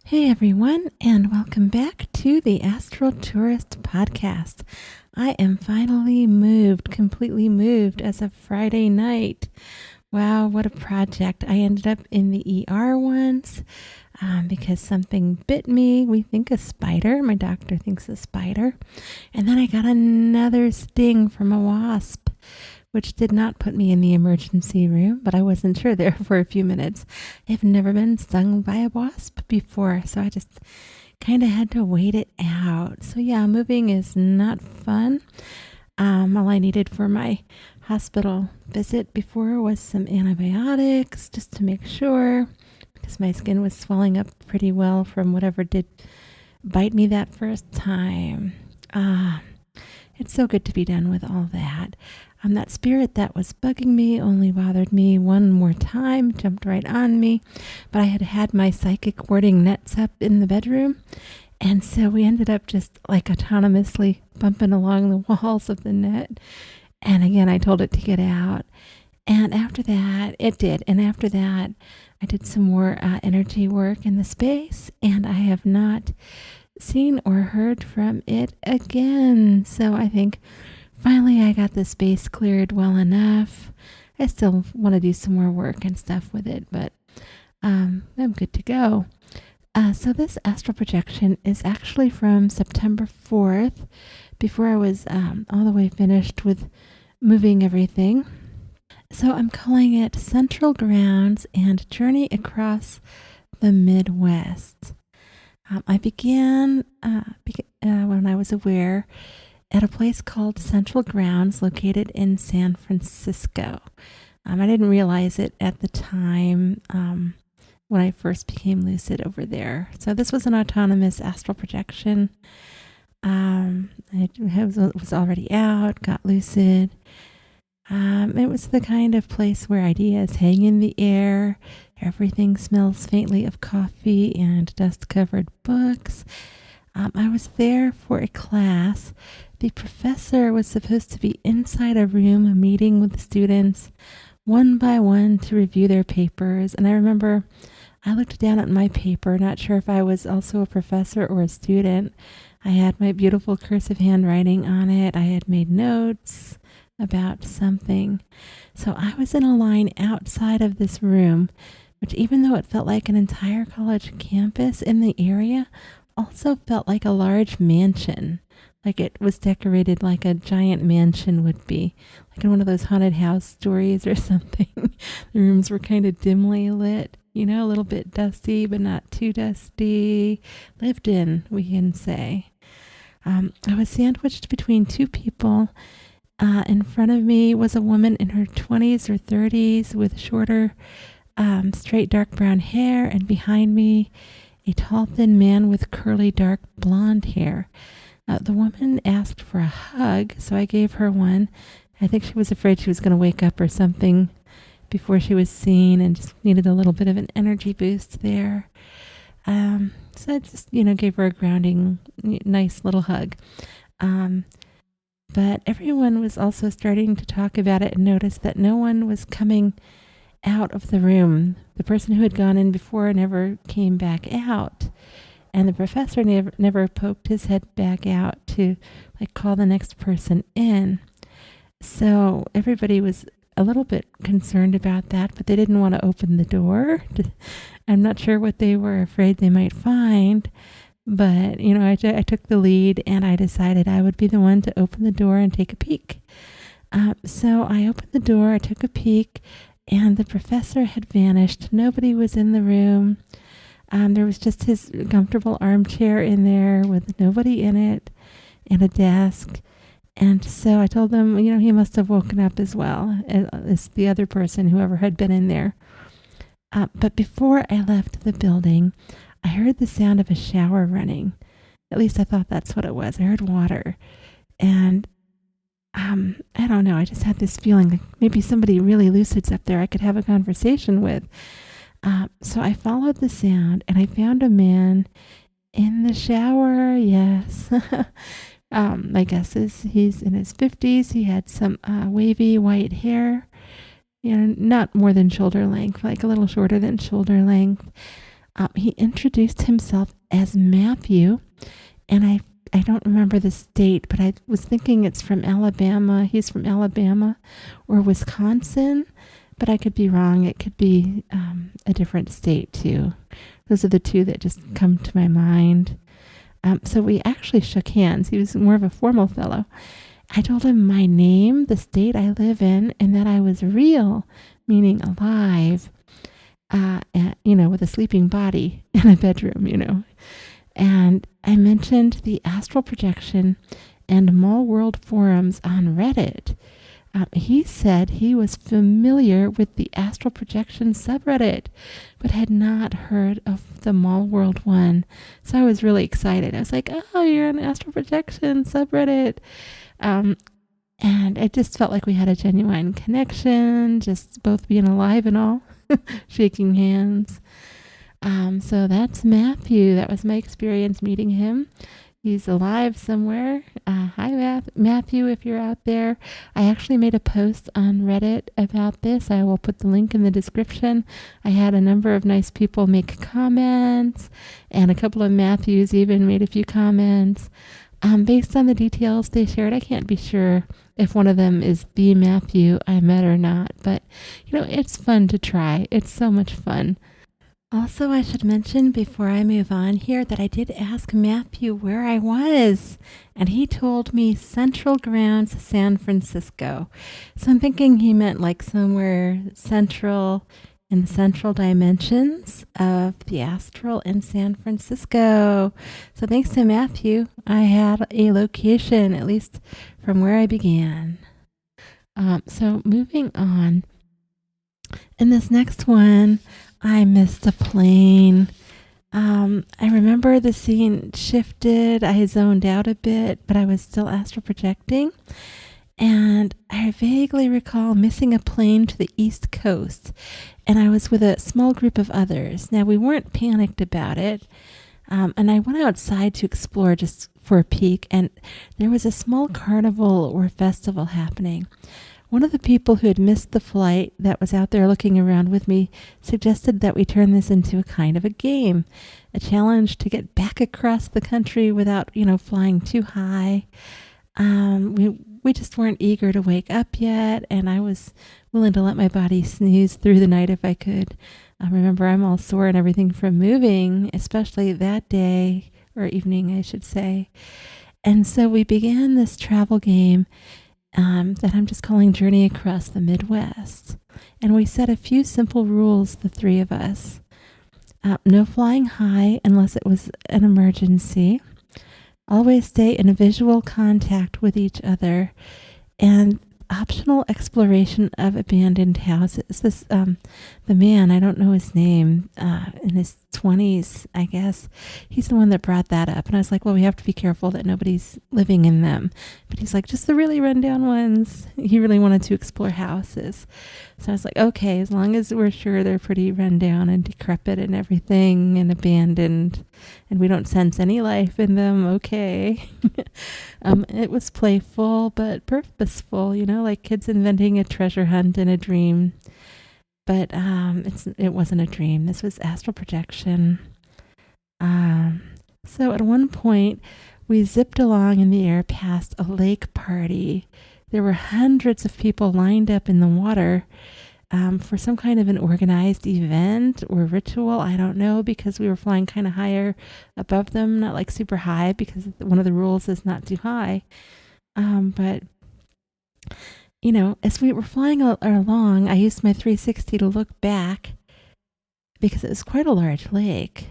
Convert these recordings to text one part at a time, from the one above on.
Hey everyone, and welcome back to the Astral Tourist Podcast. I am finally completely moved as of Friday night. Wow, what a project. I ended up in the ER once because something bit me. We think a spider. My doctor thinks a spider. And then I got another sting from a wasp, which did not put me in the emergency room, but I wasn't sure there for a few minutes. I've never been stung by a wasp before, so I just kind of had to wait it out. So yeah, moving is not fun. All I needed for my hospital visit before was some antibiotics just to make sure, because my skin was swelling up pretty well from whatever did bite me that first time. It's so good to be done with all that. That spirit that was bugging me only bothered me one more time, jumped right on me, but I had had my psychic warding nets up in the bedroom, and so we ended up just like autonomously bumping along the walls of the net. And again, I told it to get out. And after that, it did. And after that, I did some more energy work in the space, and I have not seen or heard from it again. So I think finally I got the space cleared well enough. I still want to do some more work and stuff with it, but I'm good to go. So this astral projection is actually from September 4th, before I was all the way finished with moving everything. So I'm calling it Central Grounds and Journey Across the Midwest. I began when I was aware at a place called Central Grounds located in San Francisco. I didn't realize it at the time when I first became lucid over there. So this was an autonomous astral projection. It was already out, got lucid. It was the kind of place where ideas hang in the air. Everything smells faintly of coffee and dust-covered books. I was there for a class. The professor was supposed to be inside a room meeting with the students one by one to review their papers. And I remember I looked down at my paper, not sure if I was also a professor or a student. I had my beautiful cursive handwriting on it. I had made notes about something. So I was in a line outside of this room, which, even though it felt like an entire college campus in the area, also felt like a large mansion. Like it was decorated like a giant mansion would be, like in one of those haunted house stories or something. The rooms were kind of dimly lit, a little bit dusty, but not too dusty. Lived in, we can say. I was sandwiched between two people. In front of me was a woman in her 20s or 30s with shorter, straight dark brown hair, and behind me, a tall, thin man with curly, dark blonde hair. The woman asked for a hug, so I gave her one. I think she was afraid she was going to wake up or something before she was seen and just needed a little bit of an energy boost there. So I just, gave her a grounding, nice little hug. But everyone was also starting to talk about it and noticed that no one was coming out of the room. The person who had gone in before never came back out. And the professor never poked his head back out to call the next person in. So everybody was a little bit concerned about that, but they didn't want to open the door. I'm not sure what they were afraid they might find. But, I took the lead, and I decided I would be the one to open the door and take a peek. So I opened the door, I took a peek, and the professor had vanished. Nobody was in the room. There was just his comfortable armchair in there with nobody in it and a desk. And so I told them, he must have woken up as well as the other person, whoever had been in there. But before I left the building, I heard the sound of a shower running. At least I thought that's what it was. I heard water. And I don't know. I just had this feeling like maybe somebody really lucid's up there I could have a conversation with. So I followed the sound, and I found a man in the shower. Yes. My guess is he's in his 50s. He had some wavy white hair, not more than shoulder length, like a little shorter than shoulder length. He introduced himself as Matthew, and I don't remember the state, but I was thinking it's from Alabama. He's from Alabama or Wisconsin, but I could be wrong. It could be a different state too. Those are the two that just come to my mind. So we actually shook hands. He was more of a formal fellow. I told him my name, the state I live in, and that I was real, meaning alive, with a sleeping body in a bedroom. And I mentioned the astral projection and mall world forums on Reddit. He said he was familiar with the astral projection subreddit, but had not heard of the mall world one. So I was really excited. I was like, oh, you're on astral projection subreddit. And I just felt like we had a genuine connection, just both being alive and all, shaking hands. So that's Matthew. That was my experience meeting him. He's alive somewhere. Hi, Matthew, if you're out there. I actually made a post on Reddit about this. I will put the link in the description. I had a number of nice people make comments, and a couple of Matthews even made a few comments. Based on the details they shared, I can't be sure if one of them is the Matthew I met or not, but it's fun to try. It's so much fun. Also, I should mention before I move on here that I did ask Matthew where I was, and he told me Central Grounds, San Francisco. So I'm thinking he meant like somewhere central in the central dimensions of the astral in San Francisco. So thanks to Matthew, I had a location, at least from where I began. So moving on. In this next one, I missed a plane. I remember the scene shifted. I zoned out a bit, but I was still astral projecting. And I vaguely recall missing a plane to the East Coast. And I was with a small group of others. Now, we weren't panicked about it. And I went outside to explore just for a peek. And there was a small carnival or festival happening. One of the people who had missed the flight that was out there looking around with me suggested that we turn this into a kind of a game, a challenge to get back across the country without, flying too high. We just weren't eager to wake up yet, and I was willing to let my body snooze through the night if I could. Remember, I'm all sore and everything from moving, especially that day, or evening, I should say. And so we began this travel game that I'm just calling Journey Across the Midwest. And we set a few simple rules, the three of us. No flying high unless it was an emergency. Always stay in visual contact with each other. And optional exploration of abandoned houses. This, the man, I don't know his name, in his 20s, I guess, he's the one that brought that up. And I was like, well, we have to be careful that nobody's living in them. But he's like, just the really rundown ones. He really wanted to explore houses. So I was like, okay, as long as we're sure they're pretty rundown and decrepit and everything and abandoned and we don't sense any life in them, okay. It was playful but purposeful, like kids inventing a treasure hunt in a dream. But it wasn't a dream. This was astral projection. So at one point, we zipped along in the air past a lake party. There were hundreds of people lined up in the water for some kind of an organized event or ritual. I don't know, because we were flying kind of higher above them, not like super high, because one of the rules is not too high. But as we were flying along, I used my 360 to look back because it was quite a large lake.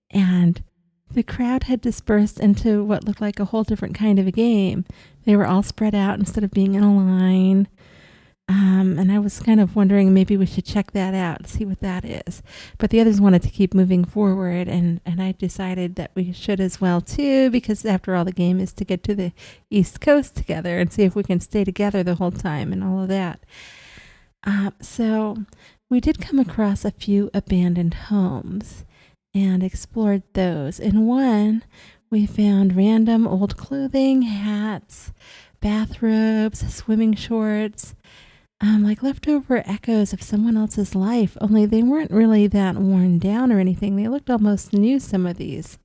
And the crowd had dispersed into what looked like a whole different kind of a game. They were all spread out instead of being in a line. And I was kind of wondering maybe we should check that out, see what that is. But the others wanted to keep moving forward, and I decided that we should as well too, because after all, the game is to get to the East Coast together and see if we can stay together the whole time and all of that. So we did come across a few abandoned homes and explored those. In one, we found random old clothing, hats, bathrobes, swimming shorts. like leftover echoes of someone else's life, only they weren't really that worn down or anything. They looked almost new, some of these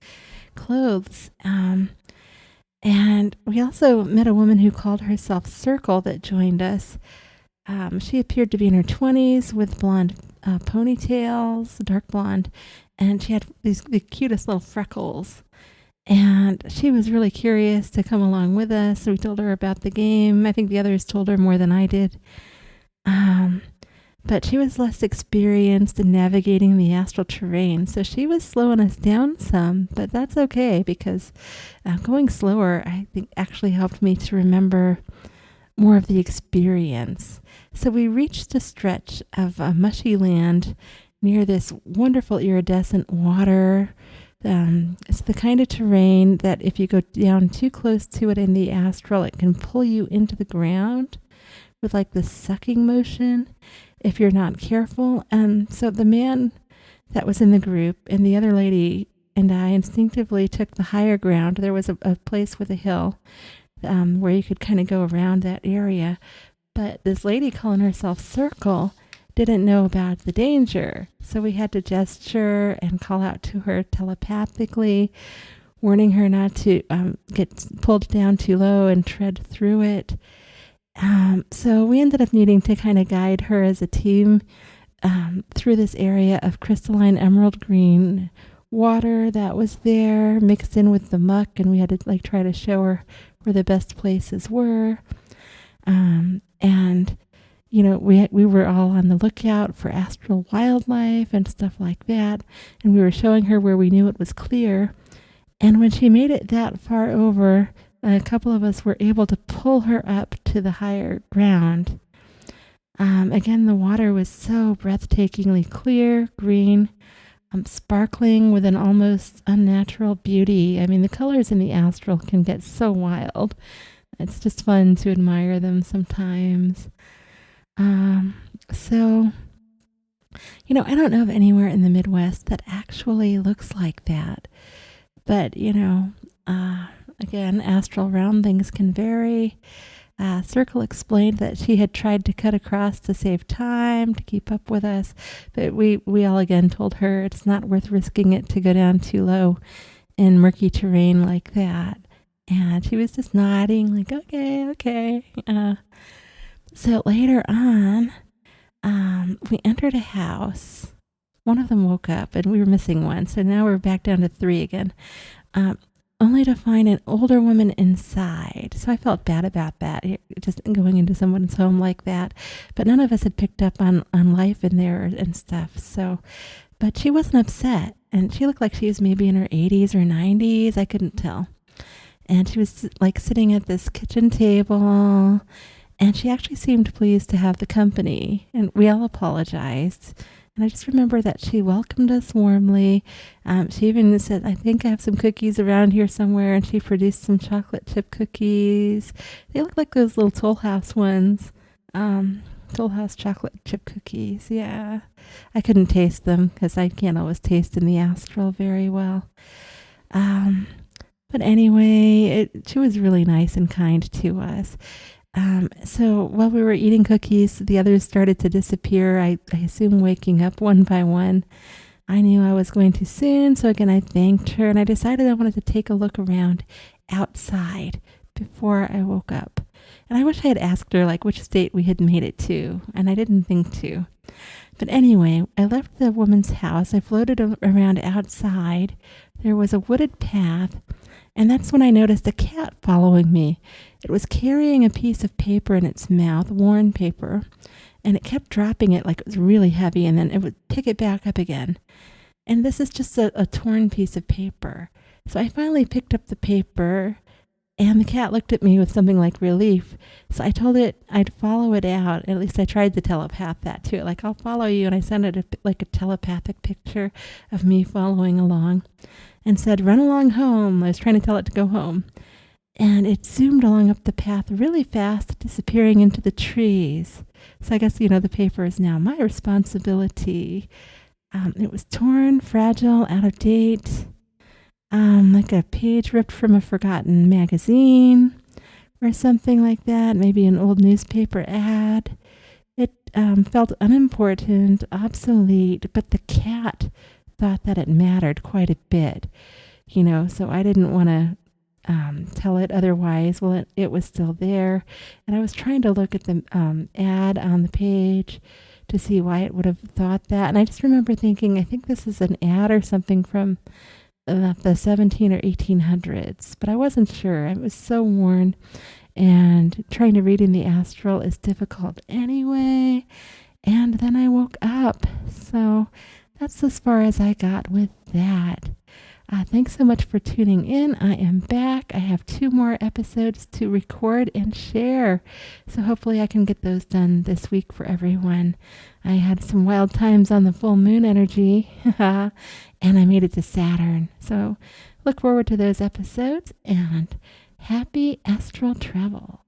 clothes. And we also met a woman who called herself Circle that joined us. She appeared to be in her 20s with blonde ponytails, dark blonde, and she had the cutest little freckles. And she was really curious to come along with us. So we told her about the game. I think the others told her more than I did. But she was less experienced in navigating the astral terrain, so she was slowing us down some, but that's okay because going slower, I think, actually helped me to remember more of the experience. So we reached a stretch of mushy land near this wonderful iridescent water. It's the kind of terrain that if you go down too close to it in the astral, it can pull you into the ground with like this sucking motion if you're not careful. And so the man that was in the group and the other lady and I instinctively took the higher ground. There was a place with a hill where you could kind of go around that area. But this lady calling herself Circle didn't know about the danger. So we had to gesture and call out to her telepathically, warning her not to get pulled down too low and tread through it. So we ended up needing to kind of guide her as a team through this area of crystalline emerald green water that was there mixed in with the muck, and we had to like try to show her where the best places were. And you know, we were all on the lookout for astral wildlife and stuff like that, and we were showing her where we knew it was clear. And when she made it that far over, a couple of us were able to pull her up to the higher ground. Again, the water was so breathtakingly clear, green, sparkling with an almost unnatural beauty. I mean, the colors in the astral can get so wild. It's just fun to admire them sometimes. So, you know, I don't know of anywhere in the Midwest that actually looks like that. But, you know, again, astral realm things can vary. Circle explained that she had tried to cut across to save time, to keep up with us. But we all again told her it's not worth risking it to go down too low in murky terrain like that. And she was just nodding like, okay. So later on, we entered a house. One of them woke up and we were missing one. So now we're back down to 3 again. Only to find an older woman inside. So I felt bad about that, just going into someone's home like that. But none of us had picked up on life in there and stuff. So, but she wasn't upset. And she looked like she was maybe in her 80s or 90s. I couldn't tell. And she was like sitting at this kitchen table. And she actually seemed pleased to have the company. And we all apologized. And I just remember that she welcomed us warmly. She even said, I think I have some cookies around here somewhere. And she produced some chocolate chip cookies. They look like those little Toll House ones. Toll House chocolate chip cookies. Yeah. I couldn't taste them because I can't always taste in the astral very well. But anyway, she was really nice and kind to us. So while we were eating cookies, the others started to disappear. I assume waking up one by one. I knew I was going too soon. So again, I thanked her and I decided I wanted to take a look around outside before I woke up. And I wish I had asked her like which state we had made it to. And I didn't think to. But anyway, I left the woman's house. I floated around outside. There was a wooded path. And that's when I noticed a cat following me. It was carrying a piece of paper in its mouth, worn paper, and it kept dropping it like it was really heavy, and then it would pick it back up again. And this is just a torn piece of paper. So I finally picked up the paper, and the cat looked at me with something like relief. So I told it I'd follow it out. At least I tried to telepath that to it. Like, I'll follow you, and I sent it like a telepathic picture of me following along. And said, run along home. I was trying to tell it to go home. And it zoomed along up the path really fast, disappearing into the trees. So I guess, you know, the paper is now my responsibility. It was torn, fragile, out of date, like a page ripped from a forgotten magazine or something like that, maybe an old newspaper ad. felt unimportant, obsolete, but the cat thought that it mattered quite a bit, so I didn't want to tell it otherwise. Well, it was still there, and I was trying to look at the ad on the page to see why it would have thought that. And I just remember thinking, I think this is an ad or something from the 17 or 1800s, but I wasn't sure. It was so worn, and trying to read in the astral is difficult anyway. And then I woke up. So that's as far as I got with that. Thanks so much for tuning in. I am back. I have 2 more episodes to record and share. So hopefully I can get those done this week for everyone. I had some wild times on the full moon energy, and I made it to Saturn. So look forward to those episodes, and happy astral travel.